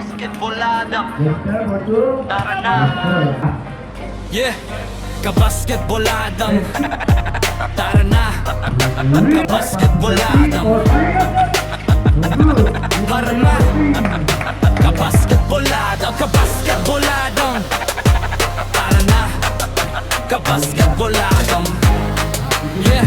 Kabasketbolada, tara na. Yeah, kabasketbolada, tara na. Kabasketbolada, tara na. Kabasketbolada, kabasketbolada, tara na. Kabasketbolada. Yeah,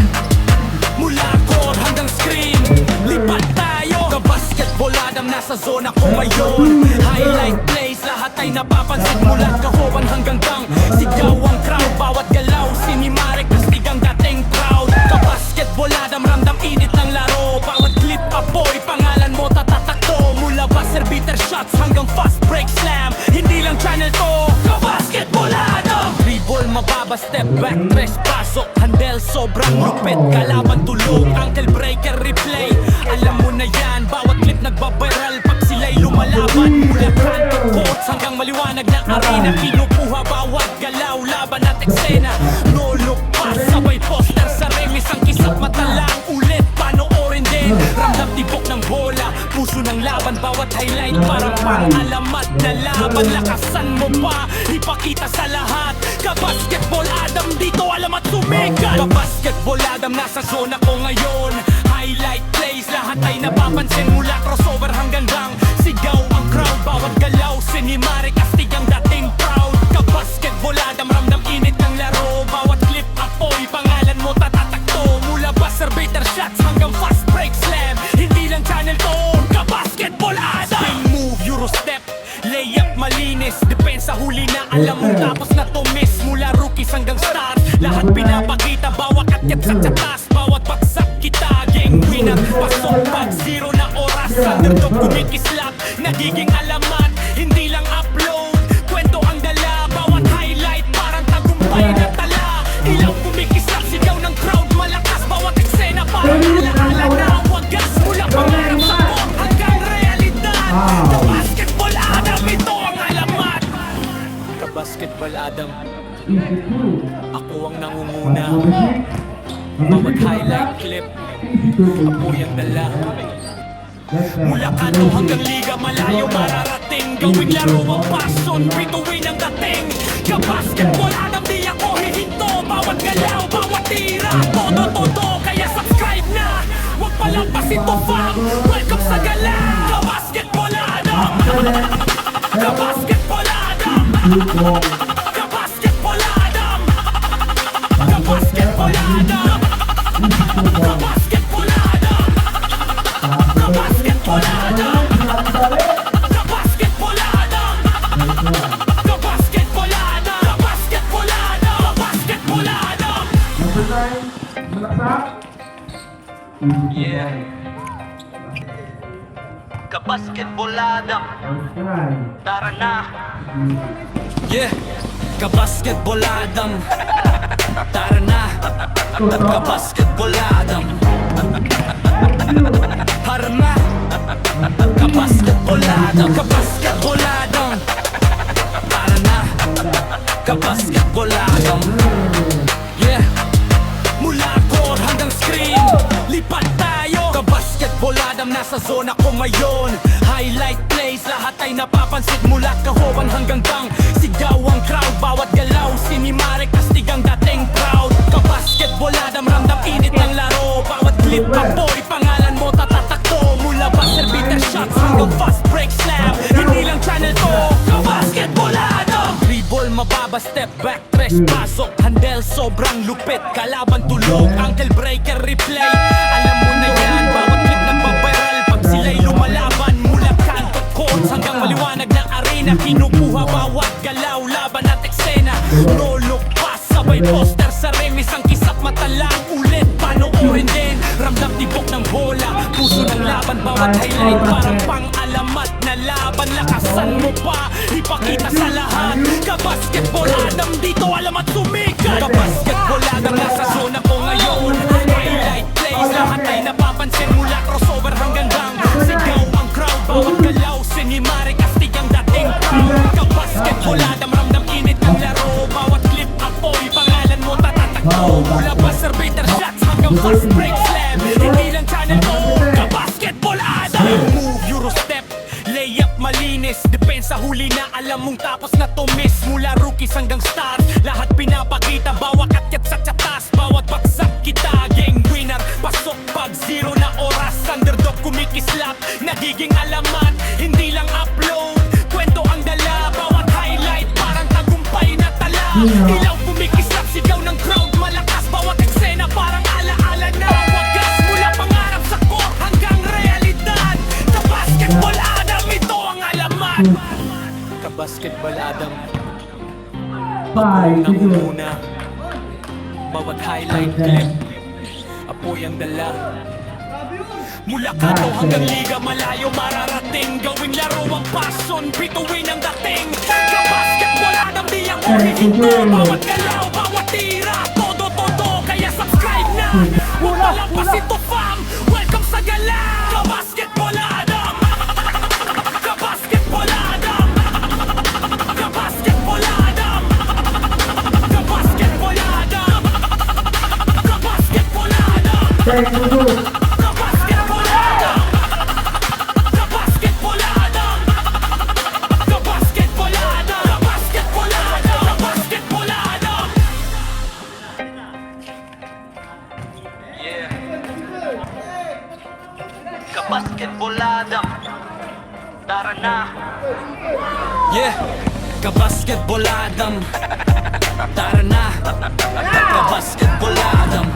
mula court hanggang screen, lipat tayo. Kabasketboladam, nasa zona ko ngayon. Highlight plays, lahat ay napapansin. Mula kahoban hanggang gang, sigaw ang crowd. Bawat galaw, sinimarek, kastig ang dating proud. Kabasketboladam, ramdam init ng laro. Bawat clip, apoy, pangalan mo tatatakto. Mula buzzer beater shots hanggang fast break slam, hindi lang channel to. Kabasketboladam, dribble, mababa, step back, tres pasok. Handle, sobrang lupit, kalaban tulog. Ankle breaker, replay, alam mo na yan. Bawat clip nagbabiral pag sila'y lumalaban. Mula kanto courts hanggang maliwanag na arena, kinukuha bawat galaw, laban at eksena. No look pass, sabay poster sa remis. Ang kisap mata lang, ulit panoorin din. Ramdam tibok ng bola, puso ng laban. Bawat highlight parang pang-alamat na laban. Lakasan mo pa, ipakita sa lahat. Kabasketboladam, dito alam at sumikat. Kabasketboladam, nasa zona ko ngayon. Highlight plays, lahat ay napapansin. Mula crossover hanggang gang, sigaw ang crowd. Bawat galaw, sinimare, kastig ang dating proud. Kabasketboladam, ramdam init ng laro. Bawat clip, apoy, pangalan mo tatatakto. Mula buzzer beater shots hanggang fast break slam, hindi lang channel to. Kabasketboladam, spin move, euro step, layup malinis, depensa huli na alam mo tapos na to miss. Mula rookies hanggang stars, lahat pinapakita. Bawat akyat sa tatas, bawat bagsak kita. Gang winner, pasok pag zero na oras. Underdog kumikislap, nagiging alamat. Hindi lang upload, kwento ang dala. Bawat highlight parang tagumpay na tala. Ilang kumikislap, sigaw ng crowd malakas. Bawat eksena parang alaala na wagas. Mula pangarap sa court hanggang realidad. Kabasketboladam, ito ang alamat. Kabasketboladam, ako ang nangunguna. Bawat highlight clip, apoy ang dala. Mula kanto hanggang liga, malayo mararating. Gawing laro ang passion, bituin ang dating. Kabasketboladam, di ako hihinto. Bawat galaw, bawat tira, todo-todo. Kaya subscribe na, huwag palampasin to fam. Welcome sa gala. Kabasketboladam, Kabasketboladam, Kabasketboladam, Kabasketboladam, Kabasketboladam, Kabasketboladam, Kabasketboladam, Kabasketboladam, Kabasketboladam, Kabasketboladam. Yeah, Kabasketbolada, tara na. Yeah, kabasketboladam, tara na. Kabasketboladam, tara na. Kabasketboladam, kabasketboladam, tara na. Kabasketboladam. Yeah, mula court hanggang screen, lipat tayo. Kabasketboladam, nasa zona ko ngayon. Highlight plays, lahat ay napapansin. Mula kahoban hanggang gang, sigaw ang crowd. Bawat galaw, sinimare, kastig ang dating proud. Kabasketboladam, ramdam init ng laro. Bawat clip, apoy, pangalan mo tatatakto. Mula buzzer beater shots hanggang fast break slam, hindi lang channel to. Kabasketboladam, dribble, mababa, step back, tres pasok. Handle, sobrang lupit, kalaban tulog. Ankle breaker, replay, alam mo na yan. Bawat clip nagbabiral pag sila'y lumalaban. Mula kanto courts hanggang maliwanag ng arena, kinukuha bawat galaw, laban at eksena. No look pass, sabay poster sa remis. Ang kisap mata lang, ulit panoorin din. Ramdam tibok ng bola, puso ng laban. Bawat highlight parang pang-alamat na laban. Lakasan mo pa, ipakita sa lahat. Kabasketboladam, dito alam at sumikat. Kabasketboladam, nasa zona ko ngayon. Highlight plays, lahat ay napapansin. Mula crossover hanggang gang, sigaw ang crowd. Bawat galaw, sinimare, kastig ang dating proud. Kabasketboladam, ramdam init ng laro. Bawat clip, apoy, pangalan mo tatatakto. Mula buzzer beater shots hanggang fast break slam, hindi lang channel to. Kabasketboladam, move, euro step, layup malinis. Alam mong tapos na tumis mula rookies hanggang stars. Lahat pinapakita, bawat akyat sa tsatas, bawat bagsak kita game winner. Pasok pag zero na oras, underdog kumikislap, nagiging alamat. Hindi lang upload, kwento ang dala, bawat highlight parang tagumpay na tala. Ilaw kumikislap, sigaw ng crowd malakas, bawat eksena parang alaala na wagas. Mula pangarap sa core hanggang realidad, sa basketball Adam, ito ang alamat. Ka-basketball Adam, una, bawat highlight clip, apoy ang dala. Mula kato hanggang liga, malayo mararating. Gawing laro ang passion, bituin ang dating. Ka-basketball Adam, di ang ulihinto. Bawat galaw, bawat tira, todo-todo. Kaya subscribe na, huwag malampas ito fam. Welcome sa galaw, Ka-basketball Adam. Ka-basketball Adam. Ka-basketball Adam. Ka-basketball Adam. Ka-basketball Adam. Ka-basketball Adam. Ka-basketball Adam. Ka-basketball Adam. Ka-basketball Adam. Ka-basketball Adam. Yeah. Ka-basketball Adam. Tara na. Yeah, Ka-basketball Adam. Tara na. Ka-basketball Adam.